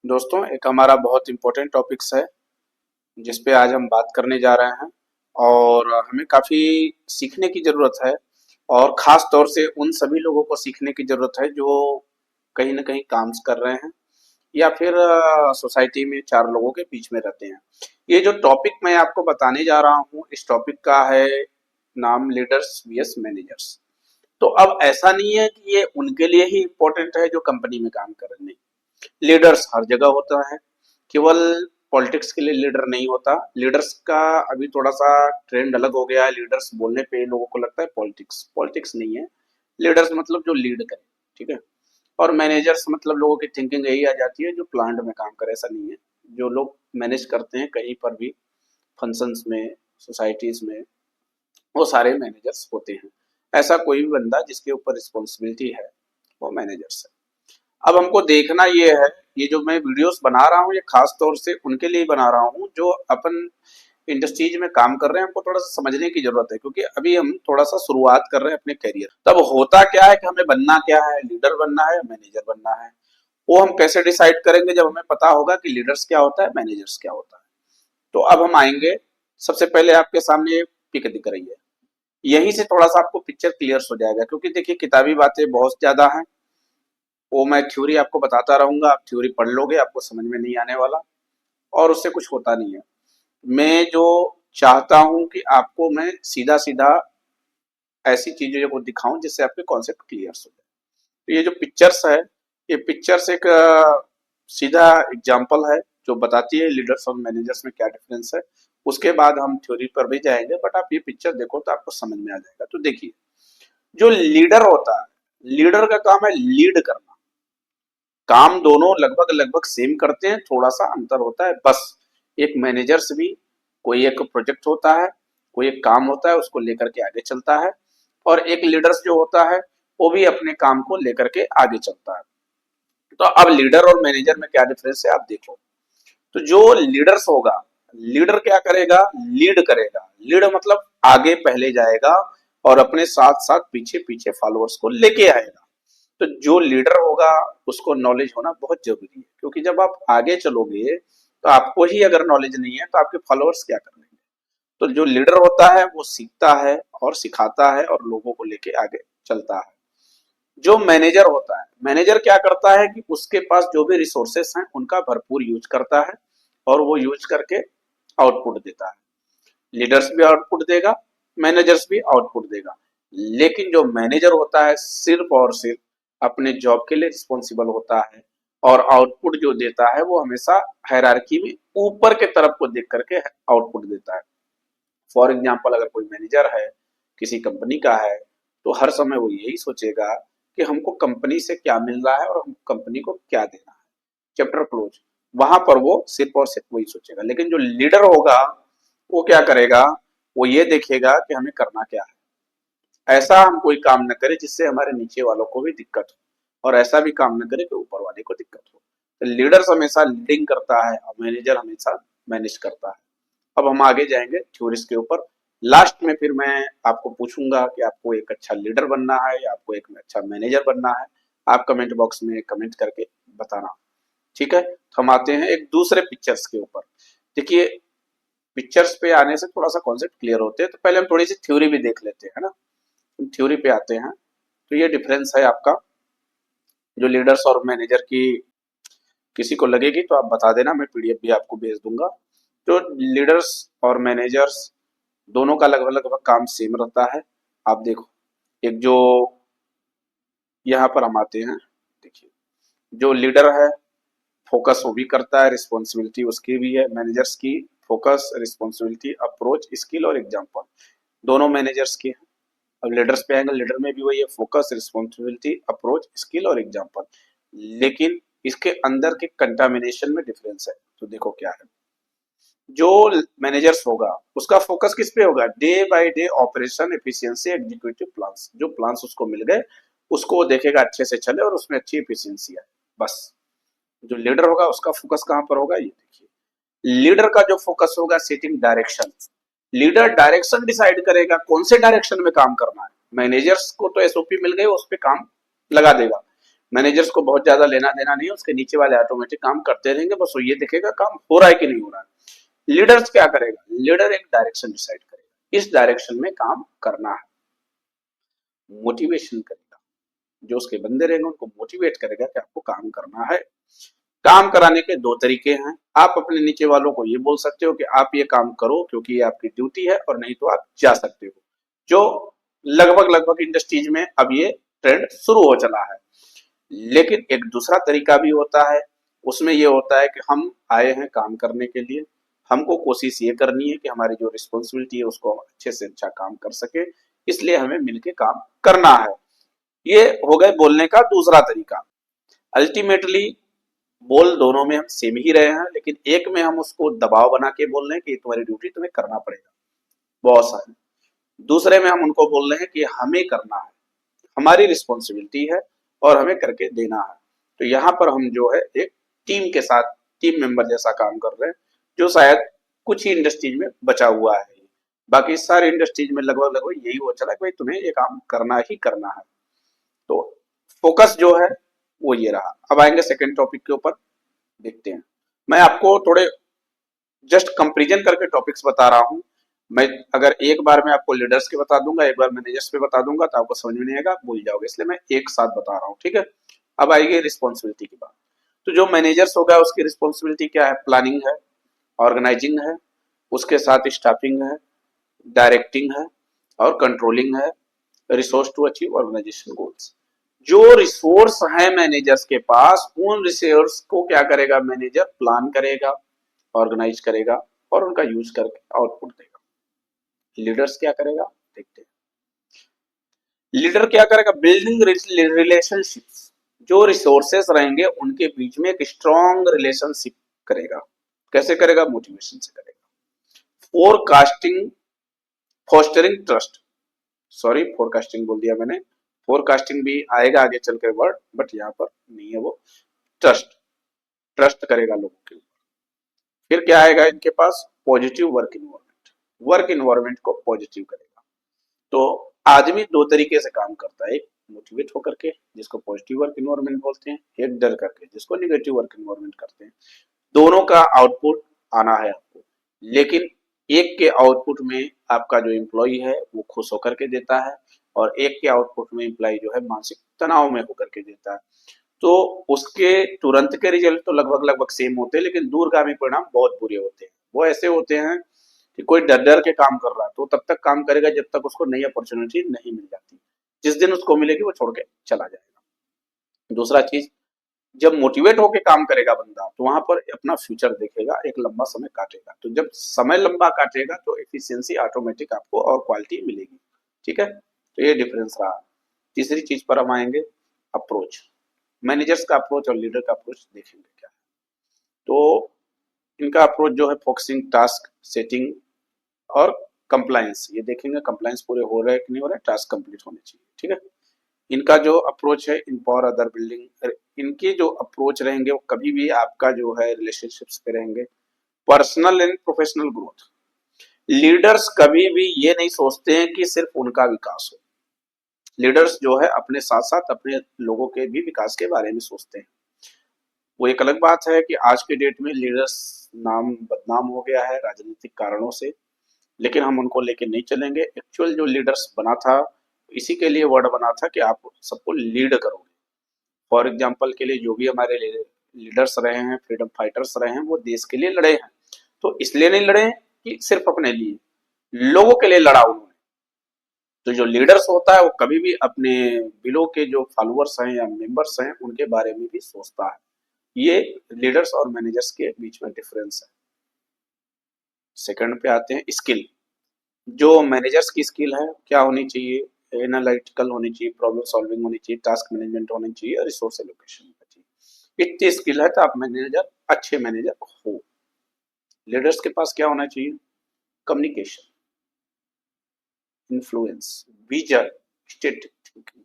दोस्तों, एक हमारा बहुत इम्पोर्टेंट टॉपिक्स है जिस पे आज हम बात करने जा रहे हैं और हमें काफ़ी सीखने की ज़रूरत है। और ख़ास तौर से उन सभी लोगों को सीखने की ज़रूरत है जो कहीं न कहीं काम कर रहे हैं या फिर सोसाइटी में चार लोगों के बीच में रहते हैं। ये जो टॉपिक मैं आपको बताने जा रहा हूँ, इस टॉपिक का है नाम लीडर्स वीएस मैनेजर्स। तो अब ऐसा नहीं है कि ये उनके लिए ही इम्पोर्टेंट है जो कंपनी में काम कर रहे हैं, नहीं। लीडर्स हर जगह होता है, केवल पॉलिटिक्स के लिए लीडर नहीं होता। लीडर्स का अभी थोड़ा सा ट्रेंड अलग हो गया है। लीडर्स बोलने पे लोगों को लगता है पॉलिटिक्स पॉलिटिक्स नहीं है। लीडर्स मतलब जो लीड करे, ठीक है। और मैनेजर्स मतलब लोगों की थिंकिंग यही आ जाती है जो प्लांट में काम करे, ऐसा नहीं है। जो लोग मैनेज करते हैं कहीं पर भी, फंक्शंस में, सोसाइटीज में, वो सारे मैनेजर्स होते हैं। ऐसा कोई भी बंदा जिसके ऊपर रिस्पॉन्सिबिलिटी है, वो मैनेजर्स है। अब हमको देखना ये है, ये जो मैं वीडियोस बना रहा हूँ ये खास तौर से उनके लिए बना रहा हूँ जो अपन इंडस्ट्रीज में काम कर रहे हैं। हमको थोड़ा सा समझने की जरूरत है क्योंकि अभी हम थोड़ा सा शुरुआत कर रहे हैं अपने करियर। तब होता क्या है कि हमें बनना क्या है, लीडर बनना है या मैनेजर बनना है, वो हम कैसे डिसाइड करेंगे जब हमें पता होगा कि लीडर्स क्या होता है, मैनेजर्स क्या होता है। तो अब हम आएंगे, सबसे पहले आपके सामने पिक दिख रही है, यहीं से थोड़ा सा आपको पिक्चर क्लियर हो जाएगा। क्योंकि देखिए किताबी बातें बहुत ज्यादा हैं, वो मैं थ्योरी आपको बताता रहूंगा, आप थ्योरी पढ़ लोगे, आपको समझ में नहीं आने वाला और उससे कुछ होता नहीं है। मैं जो चाहता हूं कि आपको मैं सीधा सीधा ऐसी चीजों को दिखाऊं जिससे आपके कॉन्सेप्ट क्लियर हो जाए। तो ये जो पिक्चर्स है, ये पिक्चर्स एक सीधा एग्जाम्पल है जो बताती है लीडर्स और मैनेजर्स में क्या डिफरेंस है। उसके बाद हम थ्योरी पर भी जाएंगे, बट आप ये पिक्चर देखो तो आपको समझ में आ जाएगा। तो देखिए, जो लीडर होता है, लीडर का काम है लीड करना। काम दोनों लगभग लगभग सेम करते हैं, थोड़ा सा अंतर होता है बस। एक मैनेजर्स भी, कोई एक प्रोजेक्ट होता है, कोई एक काम होता है, उसको लेकर के आगे चलता है। और एक लीडर्स जो होता है वो भी अपने काम को लेकर के आगे चलता है। तो अब लीडर और मैनेजर में क्या डिफरेंस है आप देखो। तो जो लीडर्स होगा, लीडर क्या करेगा, लीड करेगा। लीड मतलब आगे पहले जाएगा और अपने साथ साथ पीछे पीछे फॉलोअर्स को लेके आएगा। तो जो लीडर होगा उसको नॉलेज होना बहुत जरूरी है, क्योंकि जब आप आगे चलोगे तो आपको ही अगर नॉलेज नहीं है तो आपके फॉलोअर्स क्या कर लेंगे। तो जो लीडर होता है वो सीखता है और सिखाता है और लोगों को लेके आगे चलता है। जो मैनेजर होता है, मैनेजर क्या करता है कि उसके पास जो भी रिसोर्सेस हैं उनका भरपूर यूज करता है और वो यूज करके आउटपुट देता है। लीडर्स भी आउटपुट देगा, मैनेजर्स भी आउटपुट देगा। लेकिन जो मैनेजर होता है सिर्फ और सिर्फ अपने जॉब के लिए रिस्पॉन्सिबल होता है और आउटपुट जो देता है वो हमेशा हायरार्की में ऊपर के तरफ को देख करके आउटपुट देता है। फॉर एग्जाम्पल, अगर कोई मैनेजर है, किसी कंपनी का है, तो हर समय वो यही सोचेगा कि हमको कंपनी से क्या मिल रहा है और हम कंपनी को क्या देना है, चैप्टर क्लोज। वहां पर वो सिर्फ और सिर्फ वही सोचेगा। लेकिन जो लीडर होगा वो क्या करेगा, वो ये देखेगा कि हमें करना क्या है। ऐसा हम कोई काम न करें जिससे हमारे नीचे वालों को भी दिक्कत हो, और ऐसा भी काम न करें कि ऊपर वाले को दिक्कत हो। तो लीडर्स हमेशा लीडिंग करता है और मैनेजर हमेशा मैनेज करता है। अब हम आगे जाएंगे थ्योरीज के ऊपर। लास्ट में फिर मैं आपको पूछूंगा कि आपको एक अच्छा लीडर बनना है या आपको एक अच्छा मैनेजर बनना है। आप कमेंट बॉक्स में कमेंट करके बताना, ठीक है। तो हम आते हैं एक दूसरे पिक्चर्स के ऊपर। देखिए, पिक्चर्स पे आने से थोड़ा सा कॉन्सेप्ट क्लियर होते हैं, तो पहले हम थोड़ी सी थ्योरी भी देख लेते हैं ना। हम थ्योरी पे आते हैं। तो ये डिफरेंस है आपका, जो लीडर्स और मैनेजर की किसी को लगेगी तो आप बता देना, मैं पीडीएफ भी आपको भेज दूंगा। जो लीडर्स और मैनेजर्स दोनों का लगभग लगभग काम सेम रहता है। आप देखो, एक जो यहाँ पर हम आते हैं, देखिए, जो लीडर है फोकस वो भी करता है, रिस्पॉन्सिबिलिटी उसकी भी है। मैनेजर्स की फोकस, रिस्पॉन्सिबिलिटी, अप्रोच, स्किल और एग्जाम्पल दोनों मैनेजर्स की है। अब लीडर्स पे आएंगे, लीडर में भी वही है, फोकस, रिस्पॉन्सिबिलिटी, अप्रोच, स्किल और एग्जाम्पल। लेकिन इसके अंदर के कंटामिनेशन में डिफरेंस है। तो देखो क्या है, जो मैनेजर्स होगा उसका फोकस किस पे होगा, day by day operation efficiency, executive plans. जो प्लान्स उसको मिल गए उसको वो देखेगा अच्छे से चले और उसमें अच्छी एफिशिएंसी है, बस। जो लीडर होगा उसका फोकस कहाँ पर होगा, ये देखिए। लीडर का जो फोकस होगा, setting direction. Leader direction decide करेगा कौन से डायरेक्शन में काम करना है। मैनेजर्स को तो एसओपी मिल गई, उस पर काम लगा देगा। मैनेजर्स को बहुत ज्यादा लेना देना नहीं है, उसके नीचे वाले ऑटोमेटिक काम करते रहेंगे, बस वो ये देखेगा काम हो रहा है कि नहीं हो रहा है। लीडर्स क्या करेगा, लीडर एक डायरेक्शन डिसाइड करेगा, इस डायरेक्शन में काम करना है, मोटिवेशन करेगा, जो उसके बंदे रहेंगे उनको मोटिवेट करेगा कि आपको काम करना है। काम कराने के दो तरीके हैं, आप अपने नीचे वालों को ये बोल सकते हो कि आप ये काम करो क्योंकि ये आपकी ड्यूटी है, और नहीं तो आप जा सकते हो, जो लगभग लगभग इंडस्ट्रीज में अब ये ट्रेंड शुरू हो चला है। लेकिन एक दूसरा तरीका भी होता है, उसमें ये होता है कि हम आए हैं काम करने के लिए, हमको कोशिश ये करनी है कि हमारी जो रिस्पॉन्सिबिलिटी है उसको हम अच्छे से अच्छा काम कर सके, इसलिए हमें मिलके काम करना है। ये हो गए बोलने का दूसरा तरीका। अल्टीमेटली बोल दोनों में हम सेम ही रहे हैं, लेकिन एक में हम उसको दबाव बना के बोल रहे हैं कि तुम्हारी ड्यूटी तुम्हें करना पड़ेगा, बॉस है। दूसरे में हम उनको बोल रहे हैं कि हमें करना है, हमारी रिस्पॉन्सिबिलिटी है और हमें करके देना है। तो यहाँ पर हम जो है एक टीम के साथ, टीम मेंबर जैसा काम कर रहे हैं, जो शायद कुछ ही इंडस्ट्रीज में बचा हुआ है। बाकी सारी इंडस्ट्रीज में लगभग लगभग यही हो चला कि भाई तुम्हें ये काम करना ही करना है। तो फोकस जो है वो ये रहा। अब आएंगे सेकंड टॉपिक के ऊपर, देखते हैं। मैं आपको थोड़े जस्ट कंपैरिजन करके टॉपिक्स बता रहा हूँ। मैं अगर एक बार मैं आपको लीडर्स के बता दूंगा, एक बार मैनेजर्स पे बता दूंगा, तो आपको समझ में नहीं आएगा, आप भूल जाओगे, इसलिए मैं एक साथ बता रहा हूँ, ठीक है। अब आएगी रिस्पॉन्सिबिलिटी की बात। तो जो मैनेजर्स होगा उसकी रिस्पॉन्सिबिलिटी क्या है, प्लानिंग है, ऑर्गेनाइजिंग है, उसके साथ स्टाफिंग है, डायरेक्टिंग है और कंट्रोलिंग है, resource to achieve organization goals. जो रिसोर्स है मैनेजर्स के पास, उन रिसोर्स को क्या करेगा मैनेजर, प्लान करेगा, ऑर्गेनाइज करेगा और उनका यूज करके आउटपुट देगा। लीडर्स क्या करेगा, देखते हैं। लीडर क्या करेगा, बिल्डिंग रिलेशनशिप्स, जो रिसोर्सेस रहेंगे उनके बीच में एक स्ट्रॉन्ग रिलेशनशिप करेगा। कैसे करेगा, मोटिवेशन से करेगा। Forecasting, fostering trust, sorry forecasting बोल दिया मैंने, फोरकास्टिंग भी आएगा आगे चल के वर्ड, बट यहाँ पर नहीं है वो। ट्रस्ट, ट्रस्ट करेगा लोगों के ऊपर। फिर क्या आएगा इनके पास, positive work environment, work environment को पॉजिटिव करेगा। तो आदमी दो तरीके से काम करता है, एक मोटिवेट होकर के जिसको पॉजिटिव वर्क इन्वायरमेंट बोलते हैं, एक डर करके जिसको निगेटिव वर्क इन्वायरमेंट करते हैं। दोनों का आउटपुट आना है आपको, लेकिन एक के आउटपुट में आपका जो एम्प्लॉय है वो खुश होकर के देता है, और एक के आउटपुट में एम्प्लॉय जो है मानसिक तनाव में होकर के देता है। तो उसके तुरंत के रिजल्ट तो लगभग लगभग सेम होते हैं, लेकिन दूरगामी परिणाम बहुत बुरे होते हैं। वो ऐसे होते हैं कि कोई डर डर के काम कर रहा है तो तब तक काम करेगा जब तक उसको नई अपॉर्चुनिटी नहीं मिल जाती, जिस दिन उसको मिलेगी वो छोड़ के चला जाएगा। दूसरा चीज, जब मोटिवेट होके काम करेगा बंदा तो वहां पर अपना फ्यूचर देखेगा, एक लंबा समय काटेगा। तो जब समय लंबा काटेगा तो एफिशिएंसी ऑटोमेटिक आपको और क्वालिटी मिलेगी, ठीक है। तो ये डिफरेंस रहा। तीसरी चीज पर हम आएंगे, अप्रोच। मैनेजर्स का अप्रोच और लीडर का अप्रोच देखेंगे क्या है। तो इनका अप्रोच जो है फोकसिंग, टास्क सेटिंग और कंप्लायंस, ये देखेंगे कंप्लायंस पूरे हो रहे हैं कि नहीं हो रहे, टास्क कंप्लीट होने चाहिए, ठीक है। इनका जो अप्रोच है, इम्पावर अदर बिल्डिंग, इनके जो अप्रोच रहेंगे वो कभी भी आपका जो है रिलेशनशिप्स पे रहेंगे, personal and professional growth. Leaders कभी भी ये नहीं सोचते हैं कि सिर्फ उनका विकास हो, लीडर्स जो है अपने साथ साथ अपने लोगों के भी विकास के बारे में सोचते हैं। वो एक अलग बात है कि आज के डेट में लीडर्स नाम बदनाम हो गया है राजनीतिक कारणों से, लेकिन हम उनको लेके नहीं चलेंगे। एक्चुअल जो लीडर्स बना था, इसी के लिए वर्ड बना था कि आप सबको लीड करोगे। फॉर एग्जाम्पल के लिए जो भी हमारे लीडर्स रहे हैं, फ्रीडम फाइटर्स रहे हैं, वो देश के लिए लड़े हैं। तो इसलिए नहीं लड़े कि सिर्फ अपने लिए, लोगों के लिए लड़ा उन्होंने। तो जो लीडर्स होता है वो कभी भी अपने बिलो के जो फॉलोअर्स हैं या मेंबर्स हैं उनके बारे में भी सोचता है। ये लीडर्स और मैनेजर्स के बीच में डिफरेंस है। सेकंड पे आते हैं, स्किल। जो मैनेजर्स की स्किल है क्या होनी चाहिए, एनालिटिकल होनी चाहिए, प्रॉब्लम सॉल्विंग होनी चाहिए, टास्क मैनेजमेंट होनी चाहिए और रिसोर्स एलोकेशन होनी चाहिए। इतनी स्किल है तो आप मैनेजर, अच्छे मैनेजर हो। लीडर्स के पास क्या होना चाहिए, communication, influence, vision, strategic thinking,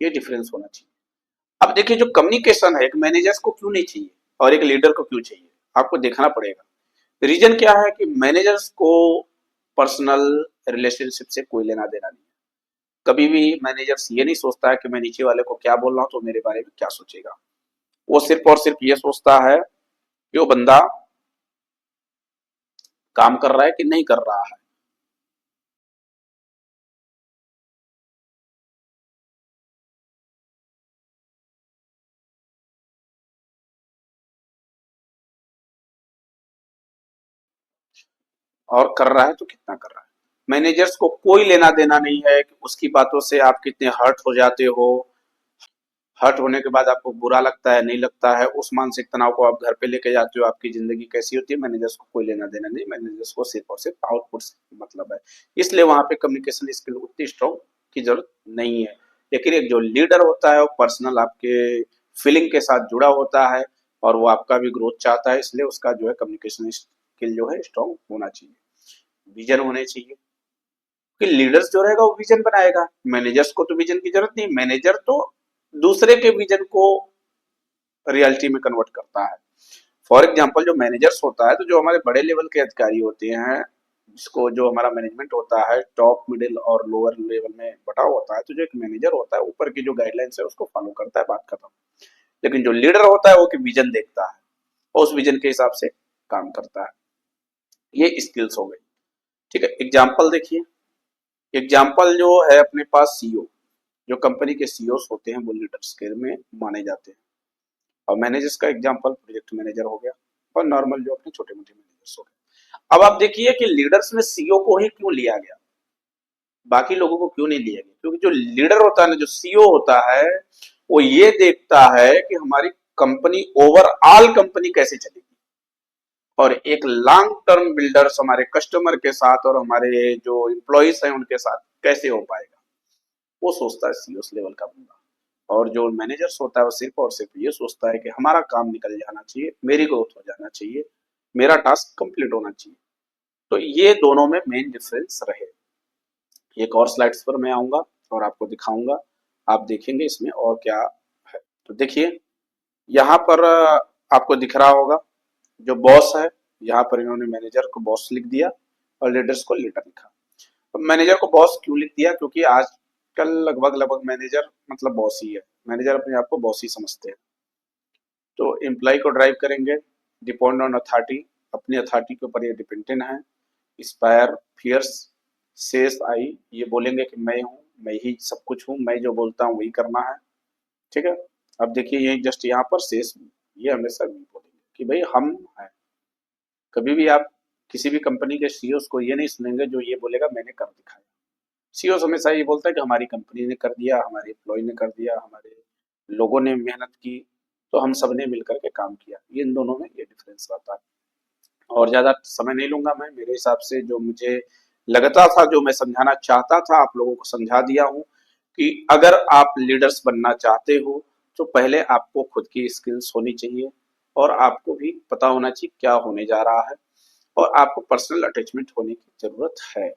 ये डिफरेंस होना चाहिए। अब देखिए, जो कम्युनिकेशन है, एक मैनेजर्स को क्यों नहीं चाहिए और एक लीडर को क्यों चाहिए, आपको देखना पड़ेगा। रीजन क्या है कि मैनेजर्स को पर्सनल रिलेशनशिप से कोई लेना देना नहीं है, कभी भी मैनेजर ये नहीं सोचता है कि मैं नीचे वाले को क्या बोल रहा हूँ तो मेरे बारे में क्या सोचेगा। वो सिर्फ और सिर्फ ये सोचता है कि वो बंदा काम कर रहा है कि नहीं कर रहा है। और कर रहा है तो कितना कर रहा है। मैनेजर्स को कोई लेना देना नहीं है कि उसकी बातों से आप कितने हर्ट हो जाते हो। हर्ट होने के बाद आपको बुरा लगता है नहीं लगता है, उस मानसिक तनाव को आप घर पे लेके जाते हो, आपकी जिंदगी कैसी होती है, मैनेजर्स को कोई लेना देना नहीं। मैनेजर्स को सिर्फ और सिर्फ आउटपुट से मतलब है। इसलिए वहां पे कम्युनिकेशन स्किल उतनी स्ट्रॉन्ग की जरूरत नहीं है। लेकिन एक जो लीडर होता है वो पर्सनल आपके फीलिंग के साथ जुड़ा होता है और वो आपका भी ग्रोथ चाहता है, इसलिए उसका जो है कम्युनिकेशन स्किल जो है स्ट्रॉन्ग होना चाहिए। विजन होने चाहिए कि लीडर्स जो रहेगा वो विजन बनाएगा। मैनेजर्स को तो विजन की जरूरत नहीं, मैनेजर तो दूसरे के विजन को रियलिटी में कन्वर्ट करता है। फॉर एग्जाम्पल जो मैनेजर्स होता है तो जो हमारे बड़े लेवल के अधिकारी होते हैं, जिसको जो हमारा मैनेजमेंट होता है टॉप मिडिल और लोअर लेवल में बटा होता है, तो जो एक मैनेजर होता है ऊपर की जो गाइडलाइंस है उसको फॉलो करता है, बात खत्म। लेकिन जो लीडर होता है वो कि विजन देखता है और उस विजन के हिसाब से काम करता है। ये स्किल्स हो गई। ठीक है, एग्जाम्पल देखिए। एग्जाम्पल जो है अपने पास सीईओ, जो कंपनी के सीईओ होते हैं वो लीडर्स के में माने जाते हैं। और मैनेजर्स का एग्जांपल प्रोजेक्ट मैनेजर हो गया और नॉर्मल जो अपने छोटे मोटे मैनेजर्स हो गए। अब आप देखिए कि लीडर्स में सीईओ को ही क्यों लिया गया, बाकी लोगों को क्यों नहीं लिया गया। क्योंकि जो लीडर होता है ना, जो सीईओ होता है, वो ये देखता है कि हमारी कंपनी ओवरऑल कंपनी कैसे चलेगी और एक लॉन्ग टर्म बिल्डर्स हमारे कस्टमर के साथ और हमारे जो एम्प्लॉइज हैं उनके साथ कैसे हो पाएगा। वो सोचता है सीईओ लेवल का बंदा। और जो मैनेजर्स होता है वो सिर्फ और सिर्फ ये सोचता है कि हमारा काम निकल जाना चाहिए, मेरी ग्रोथ हो जाना चाहिए, मेरा टास्क कंप्लीट होना चाहिए। तो ये दोनों में मेन डिफरेंस रहे। एक और स्लाइड्स पर मैं आऊंगा और आपको दिखाऊंगा, आप देखेंगे इसमें और क्या है। तो देखिए यहाँ पर आपको दिख रहा होगा जो बॉस है, यहाँ पर इन्होंने मैनेजर को बॉस लिख दिया और लीडर्स को लीडर लिखा। तो मैनेजर को बॉस क्यों लिख दिया, क्योंकि आजकल लगभग लगभग मैनेजर मतलब बॉस ही है। मैनेजर अपने आप को बॉस ही समझते हैं। तो एम्प्लॉय को ड्राइव करेंगे, डिपेंड ऑन अथॉरिटी, अपनी अथॉरिटी के ऊपर ये डिपेंडेंट है। इंस्पायर फियर्स सेज आई, ये बोलेंगे कि मैं हूँ, मैं ही सब कुछ हूँ, मैं जो बोलता हूँ वही करना है। ठीक है। अब देखिए ये जस्ट यहाँ पर शेष, ये हमेशा भी बोलेंगे कि भाई हम हैं। कभी भी आप किसी भी कंपनी के सीईओ को ये नहीं सुनेंगे जो ये बोलेगा मैंने कर दिखाया। सीईओ हमेशा ये बोलता है कि हमारी कंपनी ने कर दिया, हमारे एम्प्लॉय ने कर दिया, हमारे लोगों ने मेहनत की, तो हम सब ने मिलकर के काम किया। ये इन दोनों में ये डिफरेंस रहता है। और ज्यादा समय नहीं लूंगा मैं, मेरे हिसाब से जो मुझे लगता था, जो मैं समझाना चाहता था, आप लोगों को समझा दिया हूँ कि अगर आप लीडर्स बनना चाहते हो तो पहले आपको खुद की स्किल्स होनी चाहिए और आपको भी पता होना चाहिए क्या होने जा रहा है और आपको पर्सनल अटैचमेंट होने की जरूरत है।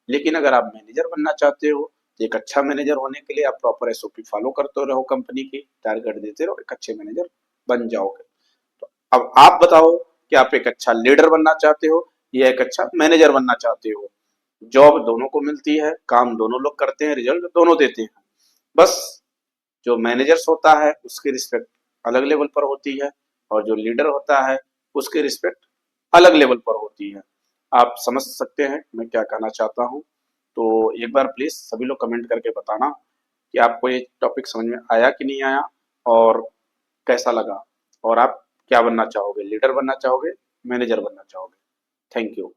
लेकिन अगर आप मैनेजर बनना चाहते हो तो एक अच्छा मैनेजर होने के लिए आप प्रॉपर एसओपी फॉलो करते रहो, कंपनी की टारगेट देते रहो, एक अच्छे मैनेजर बन जाओगे। तो अब आप बताओ कि आप एक अच्छा लीडर बनना चाहते हो या एक अच्छा मैनेजर बनना चाहते हो। जॉब दोनों को मिलती है, काम दोनों लोग करते हैं, रिजल्ट दोनों देते हैं। बस जो मैनेजर्स होता है उसकी रिस्पेक्ट अलग लेवल पर होती है और जो लीडर होता है उसकी रिस्पेक्ट अलग लेवल पर होती है। आप समझ सकते हैं मैं क्या कहना चाहता हूँ। तो एक बार प्लीज सभी लोग कमेंट करके बताना कि आपको ये टॉपिक समझ में आया कि नहीं आया और कैसा लगा, और आप क्या बनना चाहोगे, लीडर बनना चाहोगे, मैनेजर बनना चाहोगे। Thank you.